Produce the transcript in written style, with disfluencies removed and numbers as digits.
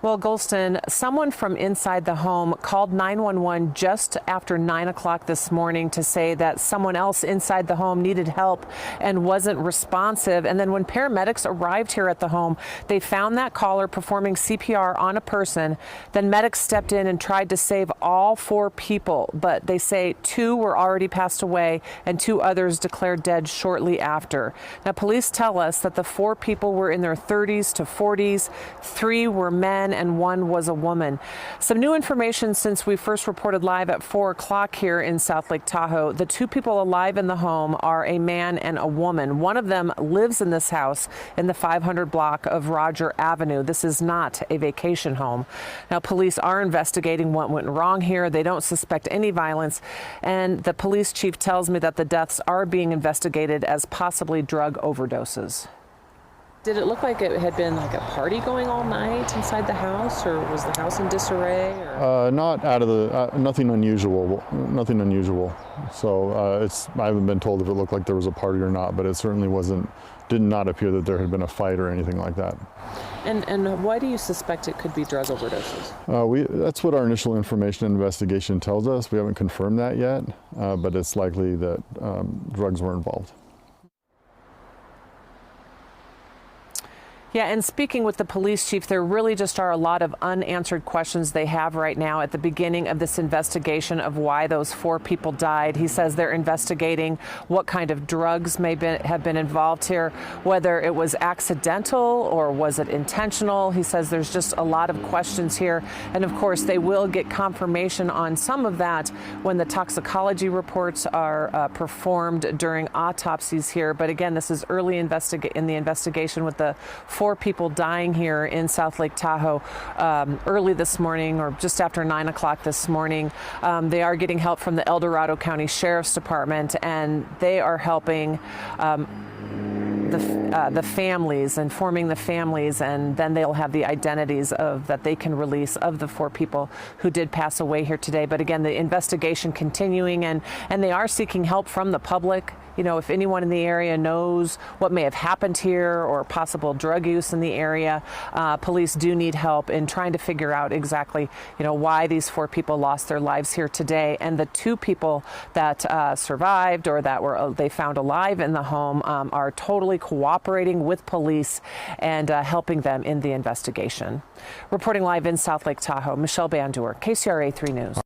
Well, Golston, someone from inside the home called 911 just after 9 o'clock this morning to say that someone else inside the home needed help and wasn't responsive. And then when paramedics arrived here at the home, they found that caller performing CPR on a person. Then medics stepped in and tried to save all 4 people, but they say 2 were already passed away and 2 others declared dead shortly after. Now, police tell us that the 4 people were in their 30s to 40s, 3 were men, and 1 was a woman. Some new information since we first reported live at 4 o'clock here in South Lake Tahoe. The 2 people alive in the home are a man and a woman. One of them lives in this house in the 500 block of Roger Avenue. This is not a vacation home. Now, police are investigating what went wrong here. They don't suspect any violence, and the police chief tells me that the deaths are being investigated as possibly drug overdoses. Did it look like it had been like a party going all night inside the house, or was the house in disarray? Not out of the, nothing unusual, nothing unusual. So I haven't been told if it looked like there was a party or not, but it certainly did not appear that there had been a fight or anything like that. And why do you suspect it could be drug overdoses? That's what our initial information and investigation tells us. We haven't confirmed that yet, but it's likely that drugs were involved. Yeah, and speaking with the police chief, there really just are a lot of unanswered questions they have right now at the beginning of this investigation of why those 4 people died. He says they're investigating what kind of drugs have been involved here, whether it was accidental or was it intentional. He says there's just a lot of questions here. And of course, they will get confirmation on some of that when the toxicology reports are performed during autopsies here. But again, this is early in the investigation with the 4 people dying here in South Lake Tahoe early this morning, or just after 9 o'clock this morning. They are getting help from the El Dorado County Sheriff's Department, and they are helping the families, informing the families, and then they'll have the identities that they can release of the 4 people who did pass away here today. But again, the investigation continuing, and they are seeking help from the public. You know, if anyone in the area knows what may have happened here or possible drug use in the area, police do need help in trying to figure out exactly, why these 4 people lost their lives here today. And the 2 people that survived or that they found alive in the home are totally cooperating with police and helping them in the investigation. Reporting live in South Lake Tahoe, Michelle Bandur, KCRA 3 News.